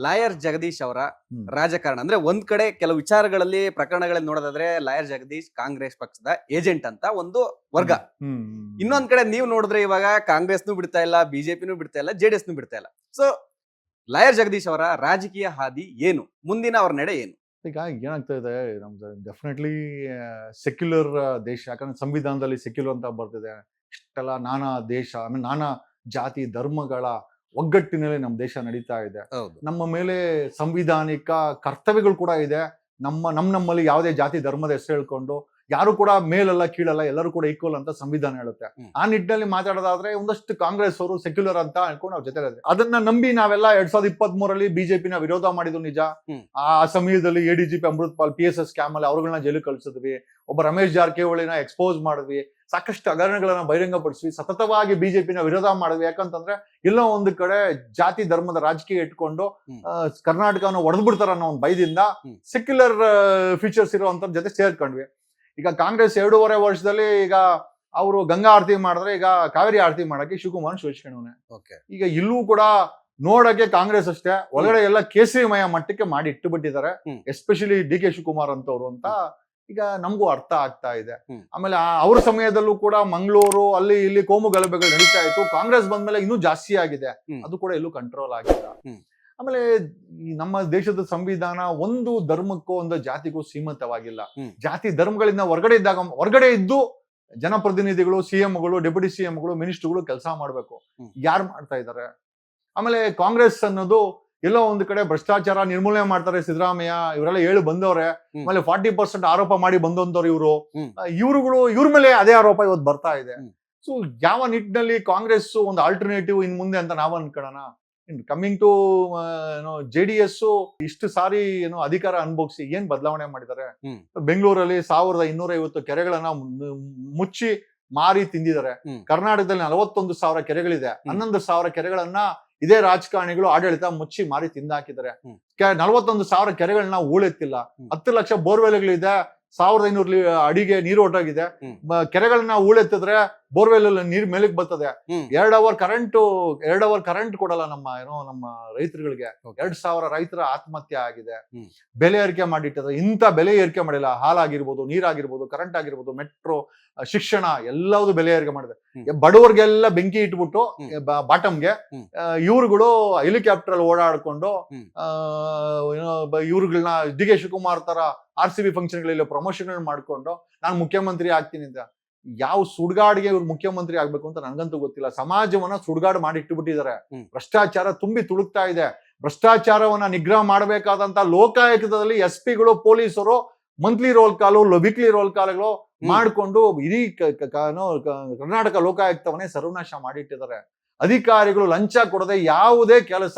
Lawyer Jagadish ಅವರ ಹ್ಮ್. ರಾಜಕಾರಣ ಅಂದ್ರೆ ಒಂದ್ ಕಡೆ ಕೆಲವು ವಿಚಾರಗಳಲ್ಲಿ ಪ್ರಕರಣಗಳಲ್ಲಿ ನೋಡೋದಾದ್ರೆ ಲಾಯರ್ ಜಗದೀಶ್ ಕಾಂಗ್ರೆಸ್ ಪಕ್ಷದ ಏಜೆಂಟ್ ಅಂತ ಒಂದು ವರ್ಗ. ಹ್ಮ್. ಇನ್ನೊಂದ್ ಕಡೆ ನೀವು ನೋಡಿದ್ರೆ ಇವಾಗ ಕಾಂಗ್ರೆಸ್ನು ಬಿಡ್ತಾ ಇಲ್ಲ, ಬಿಜೆಪಿನೂ ಬಿಡ್ತಾ ಇಲ್ಲ, ಜೆಡಿಎಸ್ನು ಬಿಡ್ತಾ ಇಲ್ಲ. ಸೊ ಲಾಯರ್ ಜಗದೀಶ್ ಅವರ ರಾಜಕೀಯ ಹಾದಿ ಏನು, ಮುಂದಿನ ಅವ್ರ ನಡೆ ಏನು? ಈಗ ಏನಾಗ್ತಾ ಇದೆ, ನಮ್ದು ಡೆಫಿನೆಟ್ಲಿ ಸೆಕ್ಯುಲರ್ ದೇಶ. ಯಾಕಂದ್ರೆ ಸಂವಿಧಾನದಲ್ಲಿ ಸೆಕ್ಯುಲರ್ ಅಂತ ಬರ್ತಿದೆ. ಇಷ್ಟೆಲ್ಲ ನಾನಾ ದೇಶ, ನಾನಾ ಜಾತಿ ಧರ್ಮಗಳ ಒಗ್ಗಟ್ಟಿನಲ್ಲಿ ನಮ್ಮ ದೇಶ ನಡೀತಾ ಇದೆ. ಹೌದು. ನಮ್ಮ ಮೇಲೆ ಸಂವಿಧಾನಿಕ ಕರ್ತವ್ಯಗಳು ಕೂಡ ಇದೆ. ನಮ್ಮಲ್ಲಿ ಯಾವುದೇ ಜಾತಿ ಧರ್ಮದ ಹೆಸರು ಹೇಳ್ಕೊಂಡು ಯಾರು ಕೂಡ ಮೇಲಲ್ಲ ಕೀಳಲ್ಲ, ಎಲ್ಲರೂ ಕೂಡ ಈಕ್ವಲ್ ಅಂತ ಸಂವಿಧಾನ ಹೇಳುತ್ತೆ. ಆ ನಿಟ್ಟಿನಲ್ಲಿ ಮಾತಾಡೋದಾದ್ರೆ ಒಂದಷ್ಟು ಕಾಂಗ್ರೆಸ್ ಅವರು ಸೆಕ್ಯುಲರ್ ಅಂತ ಅನ್ಕೊಂಡು ಅವ್ರ ಜೊತೆ ಇದ್ದಾರೆ. ಅದನ್ನ ನಂಬಿ ನಾವೆಲ್ಲ 2023 ಬಿಜೆಪಿನ ವಿರೋಧ ಮಾಡಿದ್ದು ನಿಜ. ಆ ಸಮಯದಲ್ಲಿ ADGP Amrit Pal PSS scam ಅಲ್ಲಿ ಅವ್ರಗಳನ್ನ ಜೈಲು ಕಳ್ಸಿದ್ವಿ. ಒಬ್ಬ ರಮೇಶ್ ಜಾರಕಿಹೊಳಿನ ಎಕ್ಸ್ಪೋಸ್ ಮಾಡಿದ್ವಿ. ಸಾಕಷ್ಟು ಹಗರಣಗಳನ್ನ ಬಹಿರಂಗಪಡಿಸ್ವಿ. ಸತತವಾಗಿ ಬಿಜೆಪಿನ ವಿರೋಧ ಮಾಡಿದ್ವಿ. ಯಾಕಂತಂದ್ರೆ ಎಲ್ಲೋ ಒಂದು ಕಡೆ ಜಾತಿ ಧರ್ಮದ ರಾಜಕೀಯ ಇಟ್ಕೊಂಡು ಕರ್ನಾಟಕವನ್ನು ಒಡೆದ್ಬಿಡ್ತಾರ ಅನ್ನೋ ಒಂದು ಭಯದಿಂದ ಸೆಕ್ಯುಲರ್ ಫೀಚರ್ಸ್ ಇರುವಂತ ಜೊತೆ ಸೇರ್ಕೊಂಡ್ವಿ. ಈಗ ಕಾಂಗ್ರೆಸ್ 2.5 ವರ್ಷದಲ್ಲಿ ಈಗ ಅವರು ಗಂಗಾ ಆರತಿ ಮಾಡಿದ್ರೆ ಈಗ ಕಾವೇರಿ ಆರತಿ ಮಾಡಕ್ಕೆ ಶಿವಕುಮಾರ್ ಶೋಷಿಸ್ಕೊಂಡವನೆ. ಈಗ ಇಲ್ಲೂ ಕೂಡ ನೋಡಕ್ಕೆ ಕಾಂಗ್ರೆಸ್ ಅಷ್ಟೇ, ಒಳಗಡೆ ಎಲ್ಲ ಕೇಸರಿಮಯ ಮಟ್ಟಕ್ಕೆ ಮಾಡಿ ಇಟ್ಟು ಬಿಟ್ಟಿದ್ದಾರೆ. ಎಸ್ಪೆಷಲಿ DK ಶಿವಕುಮಾರ್ ಅಂತವ್ರು ಅಂತ ಈಗ ನಮಗೂ ಅರ್ಥ ಆಗ್ತಾ ಇದೆ. ಆಮೇಲೆ ಅವ್ರ ಸಮಯದಲ್ಲೂ ಕೂಡ ಮಂಗಳೂರು ಅಲ್ಲಿ ಇಲ್ಲಿ ಕೋಮು ಗಲಭೆಗಳು ನಡೀತಾ ಇತ್ತು. ಕಾಂಗ್ರೆಸ್ ಬಂದ್ಮೇಲೆ ಇನ್ನೂ ಜಾಸ್ತಿ ಆಗಿದೆ. ಅದು ಕೂಡ ಎಲ್ಲೂ ಕಂಟ್ರೋಲ್ ಆಗಿಲ್ಲ. ಆಮೇಲೆ ನಮ್ಮ ದೇಶದ ಸಂವಿಧಾನ ಒಂದು ಧರ್ಮಕ್ಕೋ ಒಂದು ಜಾತಿಗೂ ಸೀಮಿತವಾಗಿಲ್ಲ. ಜಾತಿ ಧರ್ಮಗಳಿಂದ ಹೊರಗಡೆ ಇದ್ದು ಜನಪ್ರತಿನಿಧಿಗಳು, CMಗಳು, ಡೆಪ್ಯೂಟಿ CMಗಳು, ಮಿನಿಸ್ಟರ್ಗಳು ಕೆಲಸ ಮಾಡ್ಬೇಕು. ಯಾರು ಮಾಡ್ತಾ ಇದ್ದಾರೆ? ಆಮೇಲೆ ಕಾಂಗ್ರೆಸ್ ಅನ್ನೋದು ಎಲ್ಲೋ ಒಂದು ಕಡೆ ಭ್ರಷ್ಟಾಚಾರ ನಿರ್ಮೂಲನೆ ಮಾಡ್ತಾರೆ. ಸಿದ್ದರಾಮಯ್ಯ ಇವರೆಲ್ಲ ಹೇಳಿ ಬಂದವ್ರೆ. ಆಮೇಲೆ 40% ಆರೋಪ ಮಾಡಿ ಬಂದಂತವ್ರು ಇವ್ರುಗಳು ಇವ್ರ ಮೇಲೆ ಅದೇ ಆರೋಪ ಇವತ್ತು ಬರ್ತಾ ಇದೆ. ಸೊ ಯಾವ ನಿಟ್ಟಿನಲ್ಲಿ ಕಾಂಗ್ರೆಸ್ ಒಂದು ಆಲ್ಟರ್ನೇಟಿವ್ ಇನ್ ಮುಂದೆ ಅಂತ ನಾವು ಅನ್ಕೊಳ್ಳೋಣ. ಕಮಿಂಗ್ ಟು JDS ಇಷ್ಟು ಸಾರಿ ಅಧಿಕಾರ ಅನುಭವಿಸಿ ಏನ್ ಬದಲಾವಣೆ ಮಾಡಿದ್ದಾರೆ? ಬೆಂಗಳೂರಲ್ಲಿ 1250 ಕೆರೆಗಳನ್ನ ಮುಚ್ಚಿ ಮಾರಿ ತಿಂದಿದ್ದಾರೆ. ಕರ್ನಾಟಕದಲ್ಲಿ 41,000 ಕೆರೆಗಳಿದೆ. 11,000 ಕೆರೆಗಳನ್ನ ಇದೇ ರಾಜಕಾರಣಿಗಳು ಆಡಳಿತ ಮುಚ್ಚಿ ಮಾರಿ ತಿಂದಾಕಿದ್ದಾರೆ. 41,000 ಕೆರೆಗಳನ್ನ ಹೂಳೆತ್ತಿಲ್ಲ. 10 ಲಕ್ಷ ಬೋರ್ವೆಲ್ಗಳಿದೆ. 1,500 ಅಡಿಗೆ ನೀರು ಹೊರಟೋಗಿದೆ. ಕೆರೆಗಳನ್ನ ಹೂಳೆತ್ತಿದ್ರೆ ಬೋರ್ವೆಲ್ ನೀರ್ ಮೇಲಕ್ ಬರ್ತದೆ. 2 ಅವರ್ ಕರೆಂಟ್ ಕೊಡಲ್ಲ ನಮ್ಮ ರೈತರುಗಳಿಗೆ. 2,000 ರೈತರ ಆತ್ಮಹತ್ಯೆ ಆಗಿದೆ. ಬೆಲೆ ಏರಿಕೆ ಮಾಡಿಟ್ಟಿದ್ದಾರೆ. ಇಂಥ ಬೆಲೆ ಏರಿಕೆ ಮಾಡಿಲ್ಲ. ಹಾಲಾಗಿರ್ಬೋದು, ನೀರಾಗಿರ್ಬೋದು, ಕರೆಂಟ್ ಆಗಿರ್ಬೋದು, ಮೆಟ್ರೋ, ಶಿಕ್ಷಣ ಎಲ್ಲವುದು ಬೆಲೆ ಏರಿಕೆ ಮಾಡಿದೆ. ಬಡವರಿಗೆಲ್ಲ ಬೆಂಕಿ ಇಟ್ಬಿಟ್ಟು ಬಾಟಮ್ಗೆ ಇವ್ರುಗಳು ಹೆಲಿಕಾಪ್ಟರ್ ಅಲ್ಲಿ ಓಡಾಡ್ಕೊಂಡು ಇವ್ರುಗಳನ್ನ DK ಶಿವಕುಮಾರ್ ತರ RCB ಫಂಕ್ಷನ್ಗಳಲ್ಲಿ ಪ್ರಮೋಷನ್ ಮಾಡ್ಕೊಂಡು ನಾನು ಮುಖ್ಯಮಂತ್ರಿ ಆಗ್ತೀನಿ ಅಂತ. ಯಾವ ಸುಡ್ಗಾಡ್ಗೆ ಇವ್ರು ಮುಖ್ಯಮಂತ್ರಿ ಆಗ್ಬೇಕು ಅಂತ ನನ್ಗಂತೂ ಗೊತ್ತಿಲ್ಲ. ಸಮಾಜವನ್ನ ಸುಡ್ಗಾಡು ಮಾಡಿ ಇಟ್ಟುಬಿಟ್ಟಿದ್ದಾರೆ. ಭ್ರಷ್ಟಾಚಾರ ತುಂಬಿ ತುಳುಕ್ತಾ ಇದೆ. ಭ್ರಷ್ಟಾಚಾರವನ್ನ ನಿಗ್ರಹ ಮಾಡಬೇಕಾದಂತ ಲೋಕಾಯುಕ್ತದಲ್ಲಿ SP ಗಳು, ಪೊಲೀಸರು ಮಂತ್ಲಿ ರೋಲ್ ಕಾಲು, ವೀಕ್ಲಿ ರೋಲ್ ಕಾಲುಗಳು ಮಾಡ್ಕೊಂಡು ಇಡೀ ಕರ್ನಾಟಕ ಲೋಕಾಯುಕ್ತವನ್ನೇ ಸರ್ವನಾಶ ಮಾಡಿಟ್ಟಿದ್ದಾರೆ. ಅಧಿಕಾರಿಗಳು ಲಂಚ ಕೊಡದೆ ಯಾವುದೇ ಕೆಲಸ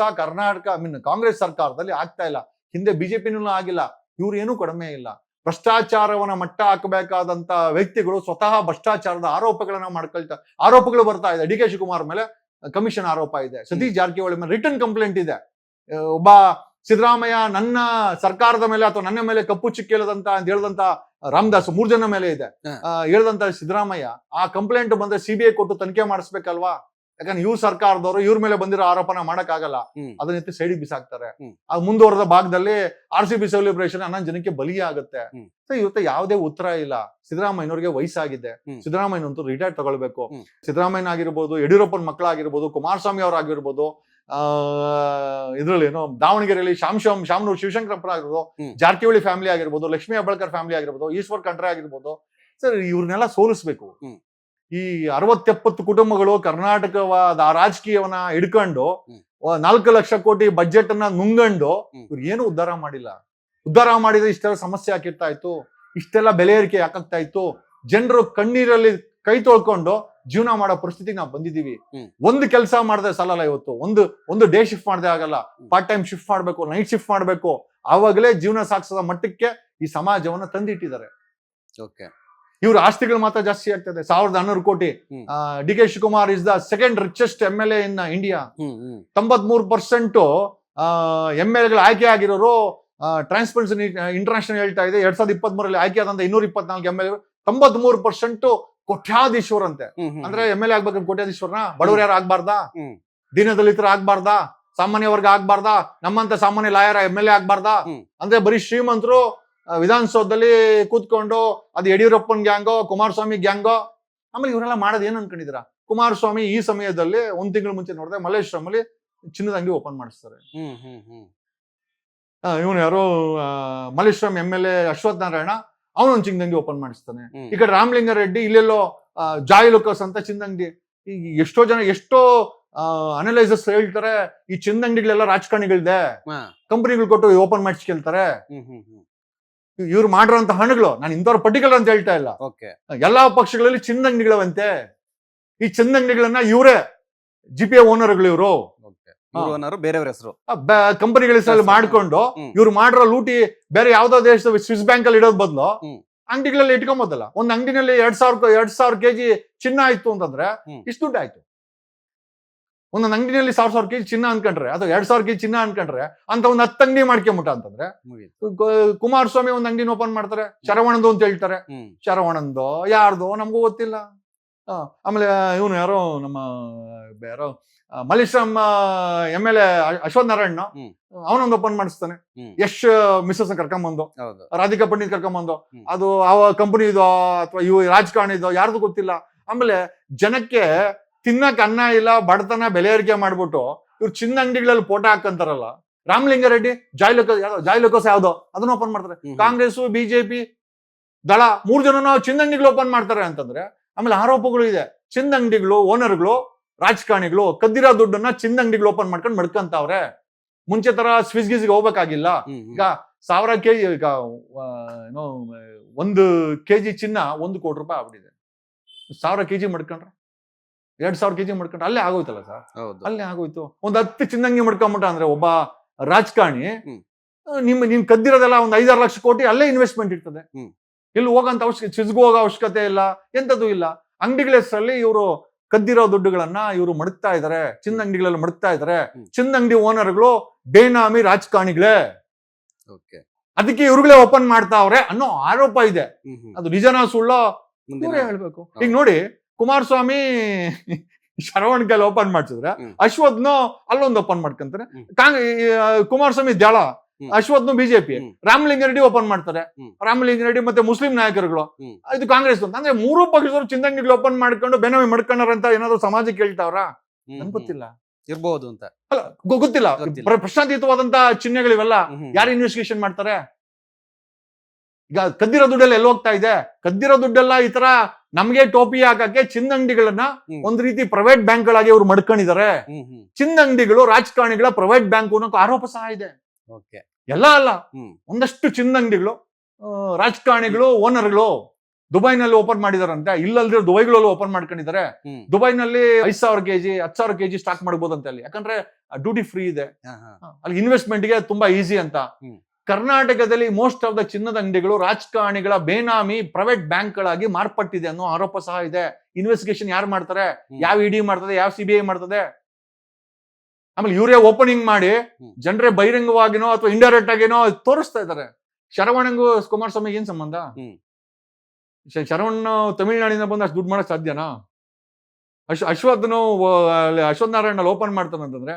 ಕಾಂಗ್ರೆಸ್ ಸರ್ಕಾರದಲ್ಲಿ ಆಗ್ತಾ ಇಲ್ಲ. ಹಿಂದೆ ಬಿಜೆಪಿನೂ ಆಗಿಲ್ಲ. ಇವ್ರು ಏನೂ ಕಡಿಮೆ ಇಲ್ಲ. ಭ್ರಷ್ಟಾಚಾರವನ್ನ ಮಟ್ಟ ಹಾಕಬೇಕಾದಂತ ವ್ಯಕ್ತಿಗಳು ಸ್ವತಃ ಭ್ರಷ್ಟಾಚಾರದ ಆರೋಪಗಳು ಬರ್ತಾ ಇದೆ. DK ಶಿವಕುಮಾರ್ ಮೇಲೆ ಕಮಿಷನ್ ಆರೋಪ ಇದೆ. ಸತೀಶ್ ಜಾರಕಿಹೊಳಿ ಮೇಲೆ ರಿಟರ್ನ್ ಕಂಪ್ಲೇಂಟ್ ಇದೆ. ಒಬ್ಬ ಸಿದ್ದರಾಮಯ್ಯ ನನ್ನ ಸರ್ಕಾರದ ಮೇಲೆ ಅಥವಾ ನನ್ನ ಮೇಲೆ ಕಪ್ಪು ಚಿಕ್ಕ ಅಂತ ಹೇಳ್ದಂತ ರಾಮದಾಸ್ 3 ಜನ ಮೇಲೆ ಇದೆ ಹೇಳ್ದಂತ ಸಿದ್ದರಾಮಯ್ಯ. ಆ ಕಂಪ್ಲೇಂಟ್ ಬಂದ್ರೆ CBI ಕೊಟ್ಟು ತನಿಖೆ ಮಾಡಿಸ್ಬೇಕಲ್ವಾ? ಯಾಕಂದ್ರೆ ಇವ್ರ ಸರ್ಕಾರದವರು ಇವ್ರ ಮೇಲೆ ಬಂದಿರೋ ಆರೋಪನ ಮಾಡಕ್ ಆಗಲ್ಲ. ಅದನ್ನ ಸೈಡಿಗೆ ಬಿಸಾಕ್ತಾರೆ. ಅದು ಮುಂದುವರೆದ ಭಾಗದಲ್ಲಿ RCB ಸೆಲೆಬ್ರೇಷನ್ 11 ಜನಕ್ಕೆ ಬಲಿಯಾಗುತ್ತೆ. ಇವತ್ತು ಯಾವುದೇ ಉತ್ತರ ಇಲ್ಲ. ಸಿದ್ದರಾಮಯ್ಯನವ್ರಿಗೆ ವಯಸ್ಸಾಗಿದೆ. ಸಿದ್ದರಾಮಯ್ಯನಂತೂ ರಿಟೈರ್ ತಗೊಳ್ಬೇಕು. ಸಿದ್ದರಾಮಯ್ಯನ ಆಗಿರ್ಬೋದು, ಯಡಿಯೂರಪ್ಪನ ಮಕ್ಕಳಾಗಿರ್ಬೋದು, ಕುಮಾರಸ್ವಾಮಿ ಅವರಾಗಿರ್ಬೋದು, ಇದ್ರಲ್ಲಿ ದಾವಣಗೆರೆಯಲ್ಲಿ ಶಾಮನೂರು ಶಿವಶಂಕರಪ್ಪ ಆಗಿರ್ಬೋದು, ಜಾರಕಿಹೊಳಿ ಫ್ಯಾಮಿಲಿ ಆಗಿರ್ಬೋದು, ಲಕ್ಷ್ಮೀ ಹೆಬ್ಬಾಳ್ಕರ್ ಫ್ಯಾಮಿಲಿ ಆಗಿರ್ಬೋದು, ಈಶ್ವರ್ ಖಂಡ್ರೆ ಆಗಿರ್ಬೋದು. ಸರ್ ಇವ್ರನ್ನೆಲ್ಲ ಸೋಲಿಸ್ಬೇಕು. ಈ 60-70 ಕುಟುಂಬಗಳು ಕರ್ನಾಟಕವಾದ ರಾಜಕೀಯವನ್ನ ಹಿಡ್ಕೊಂಡು 4 ಲಕ್ಷ ಕೋಟಿ ಬಜೆಟ್ ಅನ್ನ ನುಂಗಂಡು ಇವ್ರು ಏನು ಉದ್ಧಾರ ಮಾಡಿಲ್ಲ. ಉದ್ಧಾರ ಮಾಡಿದ್ರೆ ಇಷ್ಟೆಲ್ಲ ಸಮಸ್ಯೆ ಹಾಕಿರ್ತಾ ಇತ್ತು. ಇಷ್ಟೆಲ್ಲ ಬೆಲೆ ಏರಿಕೆ ಯಾಕಾಗ್ತಾ ಇತ್ತು. ಜನರು ಕಣ್ಣೀರಲ್ಲಿ ಕೈ ತೊಳ್ಕೊಂಡು ಜೀವನ ಮಾಡೋ ಪರಿಸ್ಥಿತಿಗೆ ನಾವು ಬಂದಿದೀವಿ. ಒಂದು ಕೆಲಸ ಮಾಡಿದ್ರೆ ಸಾಲಲ್ಲ. ಇವತ್ತು ಒಂದು ಡೇ ಶಿಫ್ಟ್ ಮಾಡದೆ ಆಗಲ್ಲ. ಪಾರ್ಟ್ ಟೈಮ್ ಶಿಫ್ಟ್ ಮಾಡ್ಬೇಕು, ನೈಟ್ ಶಿಫ್ಟ್ ಮಾಡ್ಬೇಕು. ಆವಾಗಲೇ ಜೀವನ ಸಾಗಿಸದ ಮಟ್ಟಕ್ಕೆ ಈ ಸಮಾಜವನ್ನ ತಂದಿಟ್ಟಿದ್ದಾರೆ. ಇವ್ರ ಆಸ್ತಿಗಳು ಮಾತ್ರ ಜಾಸ್ತಿ ಆಗ್ತದೆ. 1,100 ಕೋಟಿ. DK Shivakumar is the second richest MLA in India. 93% MLAಗಳು ಆಯ್ಕೆ ಆಗಿರೋರು ಟ್ರಾನ್ಸ್ಪರೆನ್ಸಿ ಇಂಟರ್ನ್ಯಾಷನಲ್ ಹೇಳ್ತಾ ಇದೆ. 2023 ಆಯ್ಕೆ ಆದಂತ 224 MLA 93% ಕೋಟ್ಯಾಧೀಶ್ವರಂತೆ. ಅಂದ್ರೆ MLA ಆಗ್ಬೇಕಂತ ಕೋಟ್ಯಾಧೀಶ್ವರನ? ಬಡವರು ಯಾರು ಆಗ್ಬಾರ್ದಾ? ದೀನದಲಿತರ ಆಗ್ಬಾರ್ದಾ? ಸಾಮಾನ್ಯ ವರ್ಗ ಆಗ್ಬಾರ್ದಾ, ನಮ್ಮಂತ ಸಾಮಾನ್ಯ ಲಾಯರ್ MLA ಆಗ್ಬಾರ್ದಾ? ಹ್ಮ್. ಅಂದ್ರೆ ಬರೀ ಶ್ರೀಮಂತರು ವಿಧಾನಸೌಧದಲ್ಲಿ ಕೂತ್ಕೊಂಡು ಅದು ಯಡಿಯೂರಪ್ಪನ್ ಗ್ಯಾಂಗೋ ಕುಮಾರಸ್ವಾಮಿ ಗ್ಯಾಂಗೋ. ಆಮೇಲೆ ಇವರೆಲ್ಲ ಮಾಡೋದು ಏನ್ ಅನ್ಕೊಂಡಿದ್ದೀರಾ? ಕುಮಾರಸ್ವಾಮಿ ಈ ಸಮಯದಲ್ಲಿ 1 ತಿಂಗಳ ಮುಂಚೆ ನೋಡಿದ್ರೆ ಮಲ್ಲೇಶ್ವರಮಲ್ಲಿ ಚಿನ್ನದ ಅಂಗಡಿ ಓಪನ್ ಮಾಡಿಸ್ತಾರೆ. ಇವನು ಯಾರೋ ಮಲ್ಲೇಶ್ವರಂ MLA ಅಶ್ವಥ್ ನಾರಾಯಣ, ಅವನೊಂದು ಚಿನ್ನದ ಅಂಗಡಿ ಓಪನ್ ಮಾಡಿಸ್ತಾನೆ. ಈ ಕಡೆ ರಾಮಲಿಂಗಾರೆಡ್ಡಿ ಇಲ್ಲೆಲ್ಲೋ ಜಾಯ್ ಲುಕಾಸ್ ಅಂತ ಚಿನ್ನದ ಅಂಗಡಿ. ಈಗ ಎಷ್ಟೋ ಜನ ಎಷ್ಟೋ ಅನಲೈಸರ್ಸ್ ಹೇಳ್ತಾರೆ ಈ ಚಿನ್ನದ ಅಂಗಡಿಗಳೆಲ್ಲ ರಾಜಕಾರಣಿಗಳಿದೆ, ಕಂಪನಿಗಳು ಕೊಟ್ಟು ಓಪನ್ ಮಾಡಿಸ್ಕೊಳ್ತಾರೆ. ಇವ್ರು ಮಾಡಿರೋಂತ ಹಣಗಳು, ನಾನು ಇಂಥವ್ರ ಪರ್ಟಿಕ್ಯುಲರ್ ಅಂತ ಹೇಳ್ತಾ ಇಲ್ಲ, ಎಲ್ಲಾ ಪಕ್ಷಗಳಲ್ಲಿ ಚಿನ್ನದ ಅಂಗಡಿಗಳವಂತೆ. ಈ ಚಿನ್ನದ ಅಂಗಡಿಗಳನ್ನ ಇವರೇ GPA ಓನರ್ಗಳು, ಇವರು ಬೇರೆಯವ್ರ ಹೆಸರು ಕಂಪನಿಗಳ ಹೆಸರಲ್ಲಿ ಮಾಡ್ಕೊಂಡು ಇವ್ರು ಮಾಡಿರೋ ಲೂಟಿ ಬೇರೆ ಯಾವ್ದೋ ದೇಶದ ಸ್ವಿಸ್ ಬ್ಯಾಂಕ್ ಅಲ್ಲಿ ಇಡೋದ್ ಬದಲು ಅಂಗಡಿಗಳಲ್ಲಿ ಇಟ್ಕೊಂಬೋದಲ್ಲ. ಒಂದ್ ಅಂಗಡಿನಲ್ಲಿ 2,000 kg ಚಿನ್ನ ಆಯ್ತು ಅಂತಂದ್ರೆ ಇಷ್ಟು ದುಡ್ಡು ಆಯ್ತು. ಒಂದೊಂದು ಅಂಗಡಿನಲ್ಲಿ 1,000 kg ಚಿನ್ನ ಅನ್ಕೊಂಡ್ರೆ, ಅದು 2,000 kg ಚಿನ್ನ ಅನ್ಕೊಂಡ್ರೆ ಅಂತ ಒಂದ್ 10 ಅಂಗಡಿ ಮಾಡ್ಕೊಂಬಿಟ್ಟ ಅಂತಂದ್ರೆ, ಕುಮಾರಸ್ವಾಮಿ ಒಂದ್ ಅಂಗಡಿನ ಓಪನ್ ಮಾಡ್ತಾರೆ, ಶರವಣಂದು ಅಂತ ಹೇಳ್ತಾರೆ. ಶರವಣಂದೋ ಯಾರ್ದೋ ನಮಗೂ ಗೊತ್ತಿಲ್ಲ. ಆಮೇಲೆ ಇವನು ಯಾರೋ ನಮ್ಮ ಯಾರೋ ಮಲ್ಲೇಶ್ವರಂ MLA ಅಶ್ವಥ್ ನಾರಾಯಣ, ಅವನೊಂದು ಓಪನ್ ಮಾಡಿಸ್ತಾನೆ. ಯಶ್ ಮಿಸ್ಸಸ್ ಕರ್ಕೊಂಬಂದು, ರಾಧಿಕಾ ಪಂಡಿತ್ ಕರ್ಕೊಂಬಂದು, ಅದು ಆ ಕಂಪನಿ ಇದೋ ಅಥವಾ ಇವು ರಾಜಕಾರಣಿ ಇದೋ ಯಾರ್ದು ಗೊತ್ತಿಲ್ಲ. ಆಮೇಲೆ ಜನಕ್ಕೆ ತಿನ್ನಕ್ ಅನ್ನ ಇಲ್ಲ, ಬಡತನ ಬೆಲೆ ಏರಿಕೆ ಮಾಡ್ಬಿಟ್ಟು ಇವ್ರು ಚಿನ್ನ ಅಂಗಡಿಗಳಲ್ಲಿ ಫೋಟೋ ಹಾಕಂತಾರಲ್ಲ. ರಾಮಲಿಂಗಾರೆಡ್ಡಿ ಜಾಯ್ ಲುಕಾಸ್ ಯಾವ್ದೋ ಅದನ್ನ ಓಪನ್ ಮಾಡ್ತಾರೆ. ಕಾಂಗ್ರೆಸ್ BJP ದಳ 3 ಜನನು ಚಿನ್ನ ಅಂಗಡಿಗಳು ಓಪನ್ ಮಾಡ್ತಾರೆ ಅಂತಂದ್ರೆ, ಆಮೇಲೆ ಆರೋಪಗಳು ಇದೆ. ಚಿನ್ನ ಅಂಗಡಿಗಳು ಓನರ್ಗಳು, ರಾಜಕಾರಣಿಗಳು ಕದ್ದಿರೋ ದುಡ್ಡನ್ನ ಚಿನ್ನ ಅಂಗಡಿಗಳು ಓಪನ್ ಮಾಡ್ಕೊಂಡು ಮಡ್ಕಂತಾವ್ರೆ. ಮುಂಚೆ ತರ ಸ್ವಿಸ್ ಗೀಸ್ಗೆ ಹೋಗ್ಬೇಕಾಗಿಲ್ಲ. ಈಗ 1000 kg, ಈಗ 1 kg ಚಿನ್ನ 1 ಕೋಟಿ ರೂಪಾಯಿ ಆಗ್ಬಿಟ್ಟಿದೆ. 1000 kg ಮಡ್ಕೊಂಡ್ರೆ 2,000 kg ಮಡ್ಕೊಂಡ್ರೆ ಅಲ್ಲೇ ಆಗೋಯ್ತಲ್ಲ ಸರ್, ಅಲ್ಲೇ ಆಗೋಯ್ತು. ಒಂದ್ 10 ಚಿನ್ನಂಗಿ ಮಡ್ಕೊಂಬಿಟ್ಟ ಅಂದ್ರೆ ಒಬ್ಬ ರಾಜಕಾರಣಿ, ನೀನ್ ಕದ್ದಿರೋದೆಲ್ಲ ಒಂದ್ 5-6 ಲಕ್ಷ ಕೋಟಿ ಅಲ್ಲೇ ಇನ್ವೆಸ್ಟ್ಮೆಂಟ್ ಇರ್ತದೆ. ಇಲ್ಲಿ ಹೋಗಂತ ಸ್ವಿಸ್ಗೂ ಹೋಗೋ ಅವಶ್ಯಕತೆ ಇಲ್ಲ, ಎಂತದ್ದು ಇಲ್ಲ. ಅಂಗಡಿಗಳ ಹೆಸರಲ್ಲಿ ಇವರು ಕದ್ದಿರೋ ದುಡ್ಡುಗಳನ್ನ ಇವರು ಮಡಗ್ತಾ ಇದಾರೆ, ಚಿನ್ನ ಅಂಗಡಿಗಳಲ್ಲಿ ಮಡಗ್ತಾ ಇದಾರೆ. ಚಿನ್ನ ಅಂಗಡಿ ಓನರ್ಗಳು ಬೇನಾಮಿ ರಾಜಕಾರಣಿಗಳೇ, ಅದಕ್ಕೆ ಇವ್ರುಗಳೇ ಓಪನ್ ಮಾಡ್ತಾವ್ರೆ ಅನ್ನೋ ಆರೋಪ ಇದೆ. ಅದು ನಿಜನಾ ಸುಳ್ಳೋ ಇವರೇ ಹೇಳ್ಬೇಕು. ಈಗ ನೋಡಿ, ಕುಮಾರಸ್ವಾಮಿ ಶರವಣ ಕೈಲಿ ಓಪನ್ ಮಾಡ್ಸಿದ್ರೆ ಅಶ್ವತ್ನು ಅಲ್ಲೊಂದು ಓಪನ್ ಮಾಡ್ಕೊಂತಾರೆ. ಕುಮಾರಸ್ವಾಮಿ ದಳ, ಅಶ್ವತ್ನು BJP, ರಾಮಲಿಂಗಾರೆಡ್ಡಿ ಓಪನ್ ಮಾಡ್ತಾರೆ. ರಾಮಲಿಂಗಾರೆಡ್ಡಿ ಮತ್ತೆ ಮುಸ್ಲಿಂ ನಾಯಕರುಗಳು, ಇದು ಕಾಂಗ್ರೆಸ್ ಅಂತ. ಅಂದ್ರೆ 3 ಪಕ್ಷದವರು ಚಿನ್ನಂಗಡಿಗಳು ಓಪನ್ ಮಾಡ್ಕೊಂಡು ಬೇನಾಮಿ ಮಾಡ್ಕೊಂಡಾರ ಅಂತ ಏನಾದ್ರು ಸಮಾಜಕ್ಕೆ ಹೇಳ್ತಾವ್ರ? ನನ್ಗೆ ಗೊತ್ತಿಲ್ಲ, ಇರ್ಬಹುದು ಅಂತ ಅಲ್ಲ, ಗೊತ್ತಿಲ್ಲ. ಪ್ರಶ್ನಾತೀತವಾದಂತ ಚಿಹ್ನೆಗಳಿವೆಲ್ಲ ಯಾರು ಇನ್ವೆಸ್ಟಿಗೇಷನ್ ಮಾಡ್ತಾರೆ? ಈಗ ಕದ್ದಿರೋ ದುಡ್ಡೆಲ್ಲ ಎಲ್ಲಿ ಹೋಗ್ತಾ ಇದೆ? ಕದ್ದಿರೋ ದುಡ್ಡೆಲ್ಲ ಈ ತರ ನಮ್ಗೆ ಟೋಪಿ ಹಾಕಕ್ಕೆ ಚಿನ್ನಂಗಡಿಗಳನ್ನ ಒಂದ್ ರೀತಿ ಪ್ರೈವೇಟ್ ಬ್ಯಾಂಕ್ ಗಳಾಗಿ ಅವ್ರು ಮಡ್ಕೊಂಡಿದ್ದಾರೆ. ಚಿನ್ನಂಗಡಿಗಳು ರಾಜಕಾರಣಿಗಳ ಪ್ರೈವೇಟ್ ಬ್ಯಾಂಕ್ ಅನ್ನೋ ಆರೋಪ ಸಹ ಇದೆ. ಎಲ್ಲ ಅಲ್ಲ, ಒಂದಷ್ಟು ಚಿನ್ನಂಗಡಿಗಳು ರಾಜಕಾರಣಿಗಳು ಓನರ್ಗಳು ದುಬೈನಲ್ಲಿ ಓಪನ್ ಮಾಡಿದಾರಂತೆ. ಇಲ್ಲಲ್ದಿರೋ ದುಬೈಗಳಲ್ಲಿ ಓಪನ್ ಮಾಡ್ಕೊಂಡಿದ್ದಾರೆ. ದುಬೈನಲ್ಲಿ 5,000 kg 10,000 kg ಸ್ಟಾಕ್ ಮಾಡಬಹುದಂತೆ ಅಲ್ಲಿ, ಯಾಕಂದ್ರೆ ಡ್ಯೂಟಿ ಫ್ರೀ ಇದೆ ಅಲ್ಲಿ. ಇನ್ವೆಸ್ಟ್ಮೆಂಟ್ ಗೆ ತುಂಬಾ ಈಸಿ ಅಂತ. ಕರ್ನಾಟಕದಲ್ಲಿ ಮೋಸ್ಟ್ ಆಫ್ ದ ಚಿನ್ನದ ಅಂಗಡಿಗಳು ರಾಜಕಾರಣಿಗಳ ಬೇನಾಮಿ ಪ್ರೈವೇಟ್ ಬ್ಯಾಂಕ್ ಗಳಾಗಿ ಮಾರ್ಪಟ್ಟಿದೆ ಅನ್ನೋ ಆರೋಪ ಸಹ ಇದೆ. ಇನ್ವೆಸ್ಟಿಗೇಷನ್ ಯಾರು ಮಾಡ್ತಾರೆ? ಯಾವ ED ಮಾಡ್ತದೆ, ಯಾವ CBI ಮಾಡ್ತದೆ? ಆಮೇಲೆ ಇವರೇ ಓಪನಿಂಗ್ ಮಾಡಿ ಜನರೇ ಬಹಿರಂಗವಾಗಿನೋ ಅಥವಾ ಇಂಡೈರೆಕ್ಟ್ ಆಗಿನೋ ತೋರಿಸ್ತಾ ಇದ್ದಾರೆ. ಶರವಣಂಗೂ ಕುಮಾರಸ್ವಾಮಿಗೆ ಏನ್ ಸಂಬಂಧ? ಶರವಣ ತಮಿಳ್ನಾಡಿನ ಬಂದು ಅಷ್ಟು ದುಡ್ಡು ಮಾಡಕ್ ಸಾಧ್ಯನಾ? ಅಶ್ವತ್ನು ಅಶ್ವಥ್ ನಾರಾಯಣ ಓಪನ್ ಮಾಡ್ತಾನಂತಂದ್ರೆ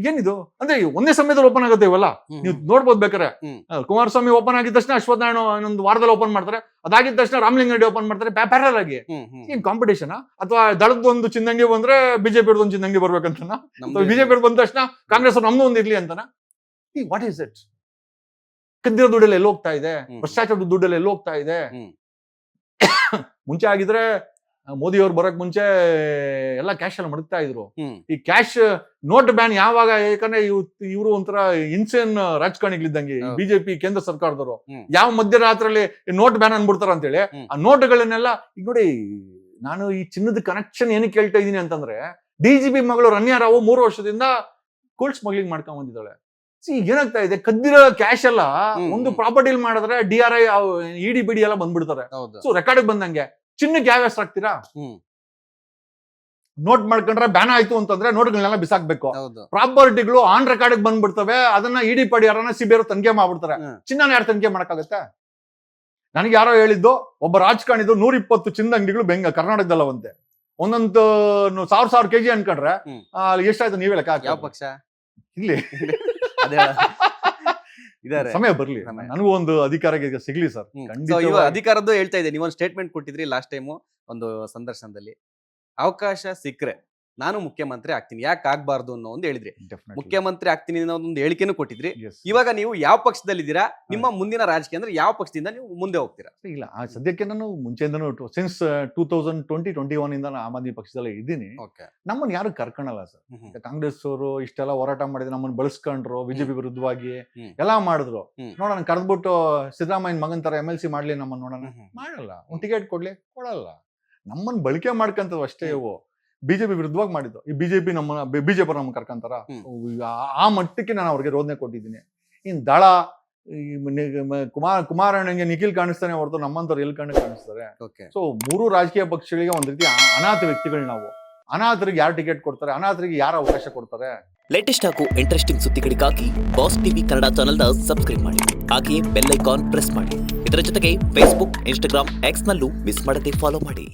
ಏನಿದು? ಅಂದ್ರೆ ಒಂದೇ ಸಮಯದಲ್ಲಿ ಓಪನ್ ಆಗುತ್ತೆ ಇವೆಲ್ಲ, ನೀವು ನೋಡ್ಬೋದು ಬೇಕಾರೆ. ಕುಮಾರಸ್ವಾಮಿ ಓಪನ್ ಆಗಿದ ತಕ್ಷಣ ಅಶ್ವಥ್ ನಾರಾಯಣ ಇನ್ನೊಂದು ವಾರದಲ್ಲಿ ಓಪನ್ ಮಾಡ್ತಾರೆ. ಅದಾಗಿದ ತಕ್ಷಣ ರಾಮಲಿಂಗಾರೆಡ್ಡಿ ಓಪನ್ ಮಾಡ್ತಾರೆ. ಪ್ಯಾರಲ್ ಆಗಿ ಏನ್ ಕಾಂಪಿಟೇಷನ್? ಅಥವಾ ದಳದೊಂದು ಚಿನ್ನಂಗಿ ಬಂದ್ರೆ ಬಿಜೆಪಿ ಒಂದು ಚಿನ್ನಂಗಿ ಬರ್ಬೇಕಂತನ? ಬಿಜೆಪಿ ಬಂದ ತಕ್ಷಣ ಕಾಂಗ್ರೆಸ್ ನಮ್ದು ಒಂದು ಇರ್ಲಿ ಅಂತನ? What is it? ಕದ್ದಿರೋ ದುಡ್ಡೆಲ್ಲ ಎಲ್ಲಿ ಹೋಗ್ತಾ ಇದೆ? ಭ್ರಷ್ಟಾಚಾರದ ದುಡ್ಡೆಲ್ಲ ಎಲ್ಲಿ ಹೋಗ್ತಾ ಇದೆ? ಮುಂಚೆ ಆಗಿದ್ರೆ ಮೋದಿ ಅವ್ರು ಬರಕ್ ಮುಂಚೆ ಎಲ್ಲ ಕ್ಯಾಶ್ ಎಲ್ಲ ಮಡಗ್ತಾ ಇದ್ರು. ಈ ಕ್ಯಾಶ್ ನೋಟ್ ಬ್ಯಾನ್ ಯಾವಾಗ? ಯಾಕಂದ್ರೆ ಇವರು ಒಂಥರ ಇನ್ಸೇನ್ ರಾಜಕಾರಣಿಗಳಿದ್ದಂಗೆ BJP ಕೇಂದ್ರ ಸರ್ಕಾರದವರು. ಯಾವ ಮಧ್ಯರಾತ್ರಿಯಲ್ಲಿ ನೋಟ್ ಬ್ಯಾನ್ ಅನ್ಬಿಡ್ತಾರ ಅಂತೇಳಿ ಆ ನೋಟ್ಗಳನ್ನೆಲ್ಲ. ಈಗ ನೋಡಿ, ನಾನು ಈ ಚಿನ್ನದ ಕನೆಕ್ಷನ್ ಏನಕ್ಕೆ ಕೇಳ್ತಾ ಇದೀನಿ ಅಂತಂದ್ರೆ, DGP ಮಗಳು ರನ್ಯಾ ರಾವ್ 3 ವರ್ಷದಿಂದ ಕೋಲ್ಡ್ ಸ್ಮಗ್ಲಿಂಗ್ ಮಾಡ್ಕೊಂಡ್ ಬಂದಿದ್ದಾಳೆ. ಏನಾಗ್ತಾ ಇದೆ? ಕದ್ದಿರೋ ಕ್ಯಾಶ್ ಎಲ್ಲ ಒಂದು ಪ್ರಾಪರ್ಟಿ ಮಾಡಿದ್ರೆ DRI ED BD ಎಲ್ಲ ಬಂದ್ಬಿಡ್ತಾರೆ. ಸೊ ರೆಕಾರ್ಡ್ ಬಂದಂಗೆ ಚಿನ್ನಕ್ಕೆ ಯಾವ ಹೆಸರು ಹಾಕ್ತೀರಾ? ನೋಟ್ ಮಾಡ್ಕೊಂಡ್ರೆ ಬ್ಯಾನ್ ಆಯ್ತು ಅಂತಂದ್ರೆ ನೋಟ್ಗಳನ್ನೆಲ್ಲ ಬಿಸಾಕ್ಬೇಕು. ಪ್ರಾಪರ್ಟಿಗಳು ಆನ್ ರೆಕಾರ್ಡ್ ಬಂದ್ಬಿಡ್ತವೆ. ಅದನ್ನ ED ಪಡಿ ಯಾರನ್ನ CBI ತನಿಖೆ ಮಾಡ್ಬಿಡ್ತಾರೆ. ಚಿನ್ನನ ಯಾರು ತನಿಖೆ ಮಾಡಕ್ಕಾಗತ್ತೆ? ನನಗೆ ಯಾರೋ ಹೇಳಿದ್ದು, ಒಬ್ಬ ರಾಜಕಾರಣಿದು 120 ಚಿನ್ನ ಅಂಗಡಿಗಳು ಕರ್ನಾಟಕದಲ್ಲವಂತೆ. ಒಂದೊಂದು 1,000 kg ಅನ್ಕೊಂಡ್ರೆ ಅಲ್ಲಿ ಎಷ್ಟಾಯ್ತು? ನೀವೇ ಲೆಕ್ಕ ಹಾಕಿ. ಯಾವ ಪಕ್ಷ? ಇಲ್ಲಿ ಅದೇ ಇದಾರೆ. ಸಮಯ ಬರ್ಲಿ, ಸಮಯ. ನನಗೂ ಒಂದು ಅಧಿಕಾರ ಸಿಗ್ಲಿ ಸರ್. So, ಇವಾಗ ಖಂಡಿತವಾಗಿ ಅಧಿಕಾರದ್ದು ಹೇಳ್ತಾ ಇದೆ, ನೀವೊಂದು ಸ್ಟೇಟ್ಮೆಂಟ್ ಕೊಟ್ಟಿದ್ರಿ ಲಾಸ್ಟ್ ಟೈಮು ಒಂದು ಸಂದರ್ಶನದಲ್ಲಿ, ಅವಕಾಶ ಸಿಕ್ಕರೆ ನಾನು ಮುಖ್ಯಮಂತ್ರಿ ಆಗ್ತೀನಿ, ಯಾಕೆ ಆಗ್ಬಾರ್ದು ಅನ್ನೋ ಒಂದು ಹೇಳಿದ್ರಿ. definitely. ಮುಖ್ಯಮಂತ್ರಿ ಆಗ್ತೀನಿ ಅನ್ನೋ ಒಂದು ಹೇಳಿಕೆನೂ ಕೊಟ್ಟಿದ್ರಿ. Yes. ಇವಾಗ ನೀವು ಯಾವ ಪಕ್ಷದಲ್ಲಿದ್ದೀರಾ, ನಿಮ್ಮ ಮುಂದಿನ ರಾಜಕೀಯ ಅಂದ್ರೆ ಯಾವ ಪಕ್ಷದಿಂದ ನೀವು ಮುಂದೆ ಹೋಗ್ತೀರಾ? ಇಲ್ಲ, ಸದ್ಯಕ್ಕೆ ನಾನು ಮುಂಚೆಯಿಂದನೂ ಸಿನ್ಸ್ 2021 ಇಂದ ನಾನು ಆಮ್ ಆದ್ಮಿ ಪಕ್ಷದಲ್ಲೇ ಇದ್ದೀನಿ. ಓಕೆ. ನಮ್ಮನ್ನ ಯಾರು ಕರ್ಕೊಳಲ್ಲ ಸರ್. ಕಾಂಗ್ರೆಸ್ ಅವರು ಇಷ್ಟೆಲ್ಲ ಹೋರಾಟ ಮಾಡಿದ್ರೆ ನಮ್ಮನ್ನ ಬಳಸ್ಕೊಂಡ್ರು, ಬಿಜೆಪಿ ವಿರುದ್ಧವಾಗಿ ಎಲ್ಲಾ ಮಾಡಿದ್ರು. ನೋಡೋಣ, ಕರೆದ್ಬಿಟ್ಟು ಸಿದ್ದರಾಮಯ್ಯ ಮಗನ್ ತರ MLC ಮಾಡ್ಲಿ ನಮ್ಮನ್ನ, ನೋಡೋಣ. ಮಾಡಲ್ಲ. ಒಂದ್ ಟಿಕೆಟ್ ಕೊಡ್ಲಿ, ಕೊಡಲ್ಲ. ನಮ್ಮನ್ನ ಬಳಕೆ ಮಾಡ್ಕಂತವ್ ಅಷ್ಟೇ ಇವು. ಬಿಜೆಪಿ ವಿರುದ್ಧವಾಗಿ ಮಾಡಿದ್ದು. ಈ ಬಿಜೆಪಿ ಬಿಜೆಪಿ ನಮ್ಮನ್ನ ಕರ್ಕಂತಾರ, ಆ ಮಟ್ಟಕ್ಕೆ ನಾನು ಅವ್ರಿಗೆ ರೋದನೆ ಕೊಟ್ಟಿದ್ದೀನಿ. ಇನ್ ದಳ ಕುಮಾರಣ್ಣಂಗೆ ನಿಖಿಲ್ ಕಾಣಿಸ್ತಾನೆ ಹೊರತು ನಮ್ಮಂತವ್ರು ಎಲ್ಲಿ ಕಾಣಿಸ್ತಾರೆ? ಸೊ 3 ರಾಜಕೀಯ ಪಕ್ಷಗಳಿಗೆ ಒಂದ್ ರೀತಿ ಅನಾಥ ವ್ಯಕ್ತಿಗಳು ನಾವು. ಅನಾಥರಿಗೆ ಯಾರು ಟಿಕೆಟ್ ಕೊಡ್ತಾರೆ, ಅನಾಥರಿಗೆ ಯಾರು ಅವಕಾಶ ಕೊಡ್ತಾರೆ? ಲೇಟೆಸ್ಟ್ ಹಾಗೂ ಇಂಟ್ರೆಸ್ಟಿಂಗ್ ಸುದ್ದಿಗಳಿಗಾಗಿ ಬಾಸ್ ಟಿವಿ ಕನ್ನಡ ಚಾನೆಲ್ನ ಸಬ್ಸ್ಕ್ರೈಬ್ ಮಾಡಿ. ಹಾಗೆಯೇ ಬೆಲ್ ಐಕಾನ್ ಪ್ರೆಸ್ ಮಾಡಿ. ಇದರ ಜೊತೆಗೆ ಫೇಸ್ಬುಕ್, ಇನ್ಸ್ಟಾಗ್ರಾಮ್, ಎಕ್ಸ್ ನಲ್ಲೂ ಮಿಸ್ ಮಾಡದೆ ಫಾಲೋ ಮಾಡಿ.